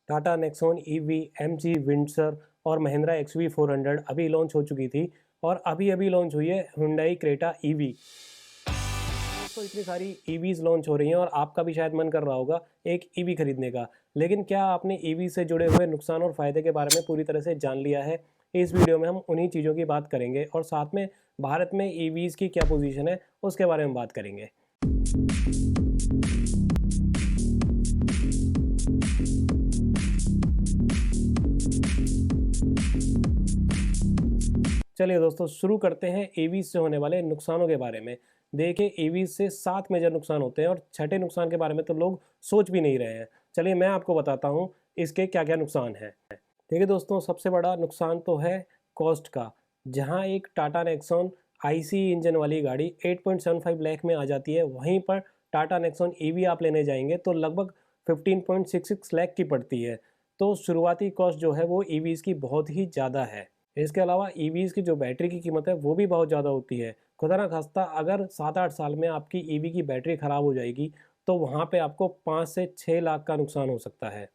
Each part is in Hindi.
Tata Nexon EV, MG Windsor और महिंद्रा एक्सवी 400 अभी लॉन्च हो चुकी थी और अभी लॉन्च हुई है हुंडई क्रेटा ईवी। तो इतनी सारी ईवीज लॉन्च हो रही हैं और आपका भी शायद मन कर रहा होगा एक ईवी खरीदने का, लेकिन क्या आपने ईवी से जुड़े हुए नुकसान और फायदे के बारे में पूरी तरह से जान लिया है? इस वीडियो में हम उन्हीं चीज़ों की बात करेंगे और साथ में भारत में ईवीज की क्या पोजीशन है उसके बारे में बात करेंगे। चलिए दोस्तों, शुरू करते हैं ईवीज से होने वाले नुकसानों के बारे में। देखिए, ईवीज से 7 मेजर नुकसान होते हैं और छठे नुकसान के बारे में तो लोग सोच भी नहीं रहे हैं। चलिए मैं आपको बताता हूँ इसके क्या क्या नुकसान हैं। देखिए दोस्तों, सबसे बड़ा नुकसान तो है कॉस्ट का। जहाँ एक टाटा नेक्सॉन आईसी इंजन वाली गाड़ी 8.75 लाख में आ जाती है, वहीं पर टाटा नेक्सॉन ईवी आप लेने जाएंगे तो लगभग 15.66 लाख की पड़ती है। तो शुरुआती कॉस्ट जो है वो ईवीज की बहुत ही ज़्यादा है। इसके अलावा ईवीज की जो बैटरी की कीमत है वो भी बहुत ज़्यादा होती है। खुदा ना खास्ता अगर 7-8 साल में आपकी ईवी की बैटरी ख़राब हो जाएगी तो वहाँ पे आपको 5 से 6 लाख का नुकसान हो सकता है।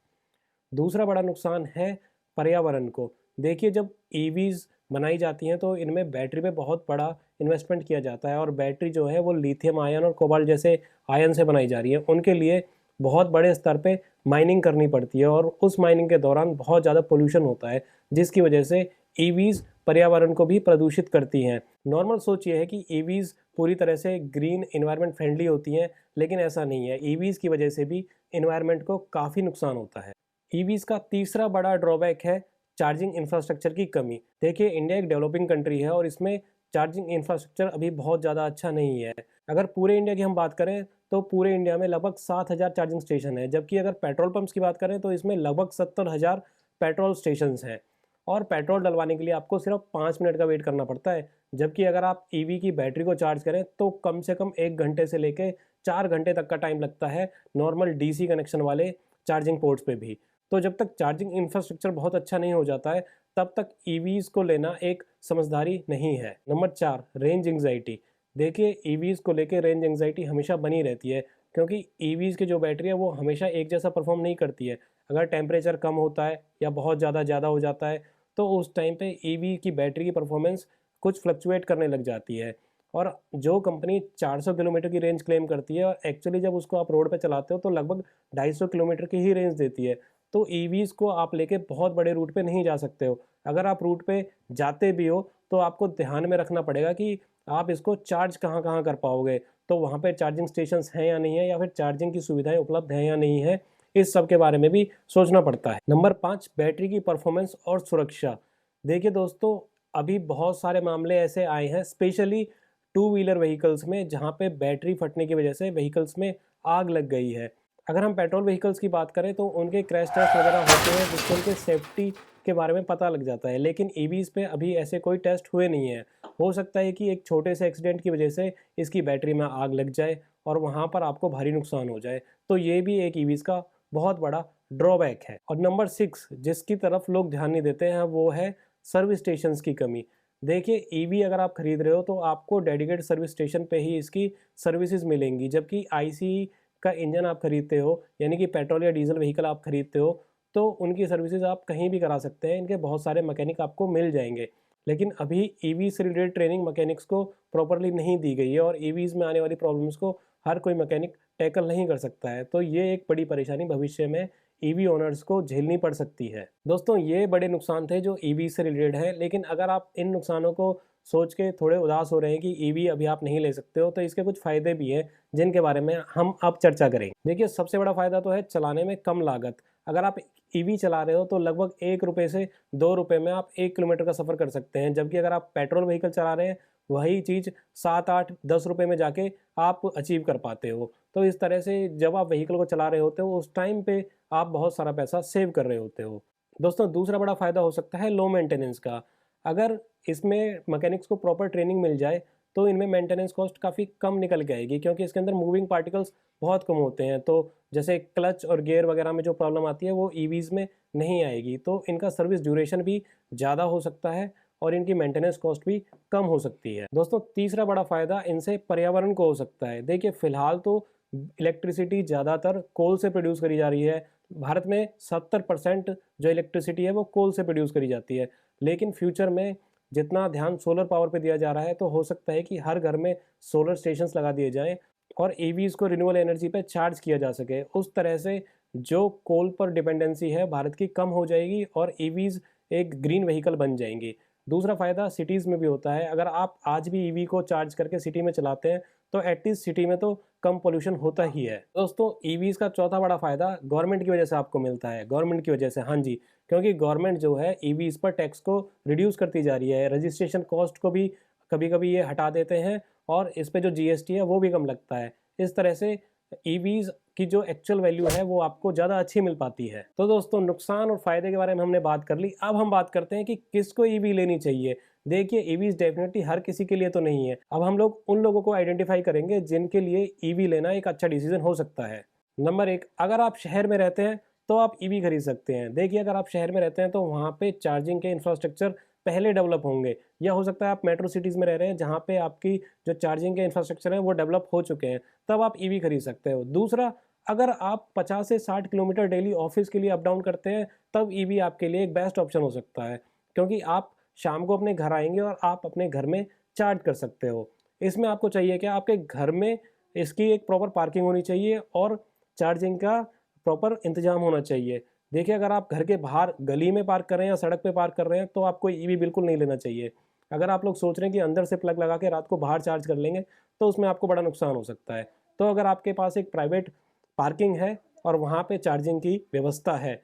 दूसरा बड़ा नुकसान है पर्यावरण को। देखिए, जब ईवीज बनाई जाती हैं तो इनमें बैटरी पे बहुत बड़ा इन्वेस्टमेंट किया जाता है और बैटरी जो है वो लिथियम आयन और कोबाल्ट जैसे आयन से बनाई जा रही है। उनके लिए बहुत बड़े स्तर पे माइनिंग करनी पड़ती है और उस माइनिंग के दौरान बहुत ज़्यादा पोल्यूशन होता है, जिसकी वजह से ईवीज पर्यावरण को भी प्रदूषित करती हैं। नॉर्मल सोच ये है कि ईवीज पूरी तरह से ग्रीन एनवायरनमेंट फ्रेंडली होती हैं, लेकिन ऐसा नहीं है। ईवीज की वजह से भी एनवायरनमेंट को काफ़ी नुकसान होता है। ईवीज का तीसरा बड़ा ड्रॉबैक है चार्जिंग इंफ्रास्ट्रक्चर की कमी। देखिए, इंडिया एक डेवलपिंग कंट्री है और इसमें चार्जिंग इंफ्रास्ट्रक्चर अभी बहुत ज़्यादा अच्छा नहीं है। अगर पूरे इंडिया की हम बात करें तो पूरे इंडिया में लगभग 7,000 चार्जिंग स्टेशन है, जबकि अगर पेट्रोल पंप्स की बात करें तो इसमें लगभग 70,000 पेट्रोल स्टेशन हैं और पेट्रोल डलवाने के लिए आपको सिर्फ 5 मिनट का वेट करना पड़ता है। जबकि अगर आप ईवी की बैटरी को चार्ज करें तो कम से कम 1 घंटे से लेके 4 घंटे तक का टाइम लगता है नॉर्मल डीसी कनेक्शन वाले चार्जिंग पोर्ट्स पे भी। तो जब तक चार्जिंग इंफ्रास्ट्रक्चर बहुत अच्छा नहीं हो जाता है तब तक ईवीज को लेना एक समझदारी नहीं है। Number 4, range anxiety. देखिए, ईवीज को लेके रेंज एंग्जाइटी हमेशा बनी रहती है, क्योंकि ईवीज की जो बैटरी है वो हमेशा एक जैसा परफॉर्म नहीं करती है। अगर टेम्परेचर कम होता है या बहुत ज़्यादा हो जाता है तो उस टाइम पे ईवी की बैटरी की परफॉर्मेंस कुछ फ्लक्चुएट करने लग जाती है। और जो कंपनी 400 किलोमीटर की रेंज क्लेम करती है और एक्चुअली जब उसको आप रोड पे चलाते हो तो लगभग 250 किलोमीटर की ही रेंज देती है। तो ईवीज़ को आप लेके बहुत बड़े रूट पे नहीं जा सकते हो। अगर आप रूट पे जाते भी हो तो आपको ध्यान में रखना पड़ेगा कि आप इसको चार्ज कहाँ-कहाँ कर पाओगे। तो वहाँ पे चार्जिंग स्टेशंस हैं या नहीं है, या फिर चार्जिंग की सुविधाएँ उपलब्ध हैं या नहीं है, इस सब के बारे में भी सोचना पड़ता है। नंबर 5, बैटरी की परफॉर्मेंस और सुरक्षा। देखिए दोस्तों, अभी बहुत सारे मामले ऐसे आए हैं स्पेशली टू व्हीलर व्हीकल्स में, जहाँ पे बैटरी फटने की वजह से व्हीकल्स में आग लग गई है। अगर हम पेट्रोल व्हीकल्स की बात करें तो उनके क्रैश टेस्ट वगैरह होते हैं जिससे उनके सेफ्टी के बारे में पता लग जाता है, लेकिन ईवीज़ पे अभी ऐसे कोई टेस्ट हुए नहीं हैं। हो सकता है कि एक छोटे से एक्सीडेंट की वजह से इसकी बैटरी में आग लग जाए और वहाँ पर आपको भारी नुकसान हो जाए। तो ये भी एक ईवीज़ का बहुत बड़ा ड्रॉबैक है। और नंबर 6, जिसकी तरफ लोग ध्यान नहीं देते हैं, वो है सर्विस स्टेशंस की कमी। देखिए, ईवी अगर आप खरीद रहे हो तो आपको डेडिकेटेड सर्विस स्टेशन पे ही इसकी सर्विसेज मिलेंगी, जबकि आईसी का इंजन आप खरीदते हो, यानी कि पेट्रोल या डीजल व्हीकल आप खरीदते हो, तो उनकी सर्विसेज आप कहीं भी करा सकते हैं। इनके बहुत सारे मैकेनिक आपको मिल जाएंगे। लेकिन अभी ईवी से रिलेटेड ट्रेनिंग मैकेनिक्स को प्रॉपर्ली नहीं दी गई है और ईवीज में आने वाली प्रॉब्लम्स को हर कोई मैकेनिक टैकल नहीं कर सकता है। तो ये एक बड़ी परेशानी भविष्य में ईवी ओनर्स को झेलनी पड़ सकती है। दोस्तों, ये बड़े नुकसान थे जो ईवी से रिलेटेड हैं, लेकिन अगर आप इन नुकसानों को सोच के थोड़े उदास हो रहे हैं कि ईवी अभी आप नहीं ले सकते हो, तो इसके कुछ फ़ायदे भी हैं जिनके बारे में हम अब चर्चा करेंगे। देखिए, सबसे बड़ा फ़ायदा तो है चलाने में कम लागत। अगर आप ईवी चला रहे हो तो लगभग ₹1 से ₹2 में आप 1 किलोमीटर का सफ़र कर सकते हैं, जबकि अगर आप पेट्रोल व्हीकल चला रहे हैं वही चीज़ 7, 8, ₹10 में जाके आप अचीव कर पाते हो। तो इस तरह से जब आप व्हीकल को चला रहे होते हो उस टाइम पे आप बहुत सारा पैसा सेव कर रहे होते हो। दोस्तों, दूसरा बड़ा फ़ायदा हो सकता है लो मेंटेनेंस का। अगर इसमें मैकेनिक्स को प्रॉपर ट्रेनिंग मिल जाए तो इनमें मेंटेनेंस कॉस्ट काफ़ी कम निकल के आएगी, क्योंकि इसके अंदर मूविंग पार्टिकल्स बहुत कम होते हैं। तो जैसे क्लच और गियर वगैरह में जो प्रॉब्लम आती है वो ईवीज़ में नहीं आएगी। तो इनका सर्विस ड्यूरेशन भी ज़्यादा हो सकता है और इनकी मेंटेनेंस कॉस्ट भी कम हो सकती है। दोस्तों, तीसरा बड़ा फ़ायदा इनसे पर्यावरण को हो सकता है। देखिए, फ़िलहाल तो इलेक्ट्रिसिटी ज़्यादातर कोल से प्रोड्यूस करी जा रही है, भारत में 70% जो इलेक्ट्रिसिटी है वो कोल से प्रोड्यूस करी जाती है, लेकिन फ्यूचर में जितना ध्यान सोलर पावर पे दिया जा रहा है तो हो सकता है कि हर घर में सोलर स्टेशंस लगा दिए जाएं और ईवीज़ को रिन्यूएबल एनर्जी पे चार्ज किया जा सके। उस तरह से जो कोल पर डिपेंडेंसी है भारत की कम हो जाएगी और ईवीज़ एक ग्रीन व्हीकल बन जाएंगी। दूसरा फ़ायदा सिटीज़ में भी होता है। अगर आप आज भी ईवी को चार्ज करके सिटी में चलाते हैं तो एटलीस्ट सिटी में तो कम पोल्यूशन होता ही है। दोस्तों, ईवीज़ का चौथा बड़ा फ़ायदा गवर्नमेंट की वजह से आपको मिलता है। गवर्नमेंट की वजह से, हाँ जी, क्योंकि गवर्नमेंट जो है ईवीज़ पर टैक्स को रिड्यूस करती जा रही है। रजिस्ट्रेशन कॉस्ट को भी कभी-कभी ये हटा देते हैं और इस पे जो जीएसटी है वो भी कम लगता है। इस तरह से ईवीज़ की जो एक्चुअल वैल्यू है वो आपको ज़्यादा अच्छी मिल पाती है। तो दोस्तों, नुकसान और फ़ायदे के बारे में हमने बात कर ली। अब हम बात करते हैं कि किसको ईवी लेनी चाहिए। देखिए, ईवीज़ डेफ़िनेटली हर किसी के लिए तो नहीं है। अब हम लोग उन लोगों को आइडेंटिफ़ाई करेंगे जिनके लिए ईवी लेना एक अच्छा डिसीज़न हो सकता है। नंबर 1, अगर आप शहर में रहते हैं तो आप ईवी खरीद सकते हैं। देखिए, अगर आप शहर में रहते हैं तो वहाँ पे चार्जिंग के इंफ्रास्ट्रक्चर पहले डेवलप होंगे, या हो सकता है आप मेट्रो सिटीज़ में रह रहे हैं जहाँ पे आपकी जो चार्जिंग के इंफ्रास्ट्रक्चर हैं वो डेवलप हो चुके हैं, तब आप ईवी खरीद सकते हो। दूसरा, अगर आप 50 से 60 किलोमीटर डेली ऑफिस के लिए अप डाउन करते हैं तब ईवी आपके लिए एक बेस्ट ऑप्शन हो सकता है, क्योंकि आप शाम को अपने घर आएंगे और आप अपने घर में चार्ज कर सकते हो। इसमें आपको चाहिए क्या, आपके घर में इसकी एक प्रॉपर पार्किंग होनी चाहिए और चार्जिंग का प्रॉपर इंतजाम होना चाहिए। देखिए, अगर आप घर के बाहर गली में पार्क कर रहे हैं या सड़क पे पार्क कर रहे हैं तो आपको ईवी बिल्कुल नहीं लेना चाहिए। अगर आप लोग सोच रहे हैं कि अंदर से प्लग लगा के रात को बाहर चार्ज कर लेंगे तो उसमें आपको बड़ा नुकसान हो सकता है। तो अगर आपके पास एक प्राइवेट पार्किंग है और वहाँ पे चार्जिंग की व्यवस्था है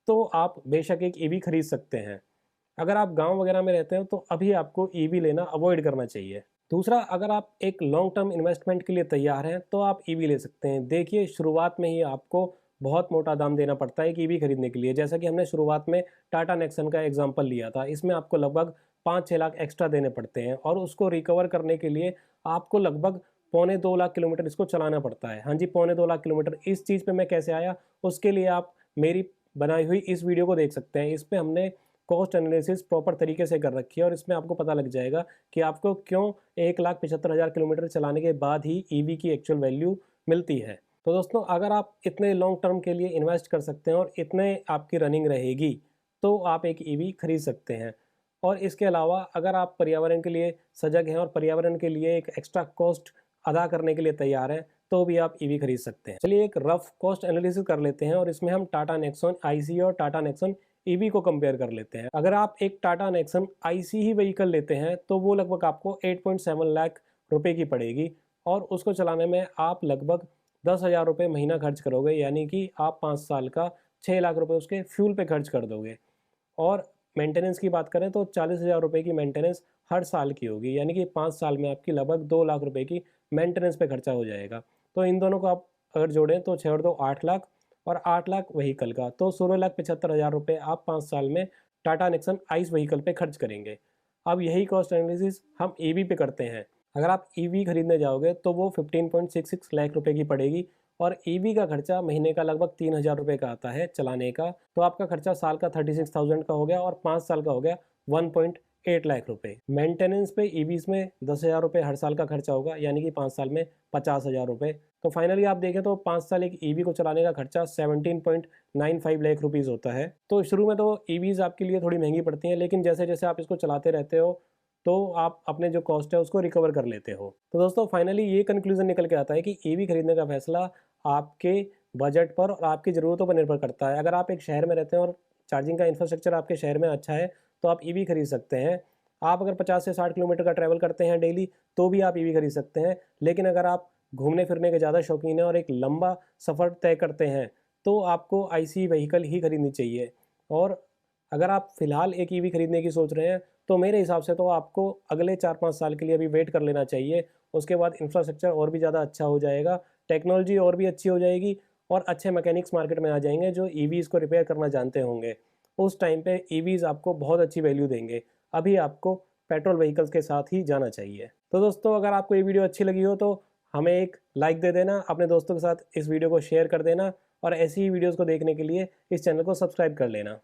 तो आप बेशक एक ईवी खरीद सकते हैं। अगर आप गांव वगैरह में रहते हैं तो अभी आपको ईवी लेना अवॉइड करना चाहिए। दूसरा, अगर आप एक लॉन्ग टर्म इन्वेस्टमेंट के लिए तैयार हैं तो आप ईवी ले सकते हैं। देखिए, शुरुआत में ही आपको बहुत मोटा दाम देना पड़ता है एक ईवी खरीदने के लिए। जैसा कि हमने शुरुआत में टाटा नेक्सन का एग्जांपल लिया था, इसमें आपको लगभग 5-6 लाख एक्स्ट्रा देने पड़ते हैं और उसको रिकवर करने के लिए आपको लगभग पौने 2 लाख किलोमीटर इसको चलाना पड़ता है। हाँ जी, पौने 2 लाख किलोमीटर। इस चीज़ पे मैं कैसे आया, उसके लिए आप मेरी बनाई हुई इस वीडियो को देख सकते हैं। इसमें हमने कॉस्ट एनालिसिस प्रॉपर तरीके से कर रखी है और इसमें आपको पता लग जाएगा कि आपको क्यों 1,75,000 किलोमीटर चलाने के बाद ही ईवी की एक्चुअल वैल्यू मिलती है। तो दोस्तों, अगर आप इतने लॉन्ग टर्म के लिए इन्वेस्ट कर सकते हैं और इतने आपकी रनिंग रहेगी तो आप एक ईवी खरीद सकते हैं। और इसके अलावा अगर आप पर्यावरण के लिए सजग हैं और पर्यावरण के लिए एक एक्स्ट्रा कॉस्ट अदा करने के लिए तैयार हैं तो भी आप ईवी खरीद सकते हैं। चलिए एक रफ कॉस्ट एनालिसिस कर लेते हैं और इसमें हम टाटा नेक्सॉन आईसी और टाटा नेक्सॉन ईवी को कंपेयर कर लेते हैं। अगर आप एक टाटा नेक्सन आईसी ही व्हीकल लेते हैं तो वो लगभग आपको 8.7 लाख रुपए की पड़ेगी और उसको चलाने में आप लगभग 10,000 रुपये महीना खर्च करोगे, यानी कि आप 5 साल का 6 लाख रुपए उसके फ्यूल पे खर्च कर दोगे। और मेंटेनेंस की बात करें तो 40,000 रुपये की मेंटेनेंस हर साल की होगी, यानी कि 5 साल में आपकी लगभग 2 लाख रुपए की मेंटेनेंस पे खर्चा हो जाएगा। तो इन दोनों को आप अगर जोड़ें तो 6 और 2 8 लाख और 8 लाख व्हीकल का, तो 16,75,000 रुपये आप 5 साल में टाटा नेक्सन आइस व्हीकल पे खर्च करेंगे। अब यही कॉस्ट एनालिसिस हम ईवी पे करते हैं। अगर आप ईवी खरीदने जाओगे तो वो 15.66 लाख रुपए की पड़ेगी और ईवी का खर्चा महीने का लगभग 3,000 रुपये का आता है चलाने का। तो आपका खर्चा साल का 36,000 का हो गया और 5 साल का हो गया 1.8 लाख रुपए। मेंटेनेंस पे ईवीज में 10,000 रुपये हर साल का खर्चा होगा, यानी कि 5 साल में 50,000 रुपये। तो फाइनली आप देखें तो 5 साल एक ईवी को चलाने का खर्चा 17.95 लाख रुपीज़ होता है। तो शुरू में तो ईवीज़ आपके लिए थोड़ी महंगी पड़ती हैं, लेकिन जैसे जैसे आप इसको चलाते रहते हो तो आप अपने जो कॉस्ट है उसको रिकवर कर लेते हो। तो दोस्तों, फाइनली ये कंक्लूजन निकल के आता है कि ईवी खरीदने का फैसला आपके बजट पर और आपकी ज़रूरतों पर निर्भर करता है। अगर आप एक शहर में रहते हैं और चार्जिंग का इंफ्रास्ट्रक्चर आपके शहर में अच्छा है तो आप ईवी खरीद सकते हैं। आप अगर 50 से 60 किलोमीटर का ट्रैवल करते हैं डेली तो भी आप ईवी खरीद सकते हैं। लेकिन अगर आप घूमने फिरने के ज़्यादा शौकीन हैं और एक लंबा सफ़र तय करते हैं तो आपको आईसी व्हीकल ही खरीदनी चाहिए। और अगर आप फ़िलहाल एक ईवी खरीदने की सोच रहे हैं तो मेरे हिसाब से तो आपको अगले 4-5 साल के लिए अभी वेट कर लेना चाहिए। उसके बाद इंफ्रास्ट्रक्चर और भी ज़्यादा अच्छा हो जाएगा, टेक्नोलॉजी और भी अच्छी हो जाएगी और अच्छे मैकेनिक्स मार्केट में आ जाएंगे जो ईवीज़ को रिपेयर करना जानते होंगे। उस टाइम पे ईवीज़ आपको बहुत अच्छी वैल्यू देंगे। अभी आपको पेट्रोल व्हीकल्स के साथ ही जाना चाहिए। तो दोस्तों, अगर आपको ये वीडियो अच्छी लगी हो तो हमें एक लाइक दे देना, अपने दोस्तों के साथ इस वीडियो को शेयर कर देना और ऐसी ही वीडियोज़ को देखने के लिए इस चैनल को सब्सक्राइब कर लेना।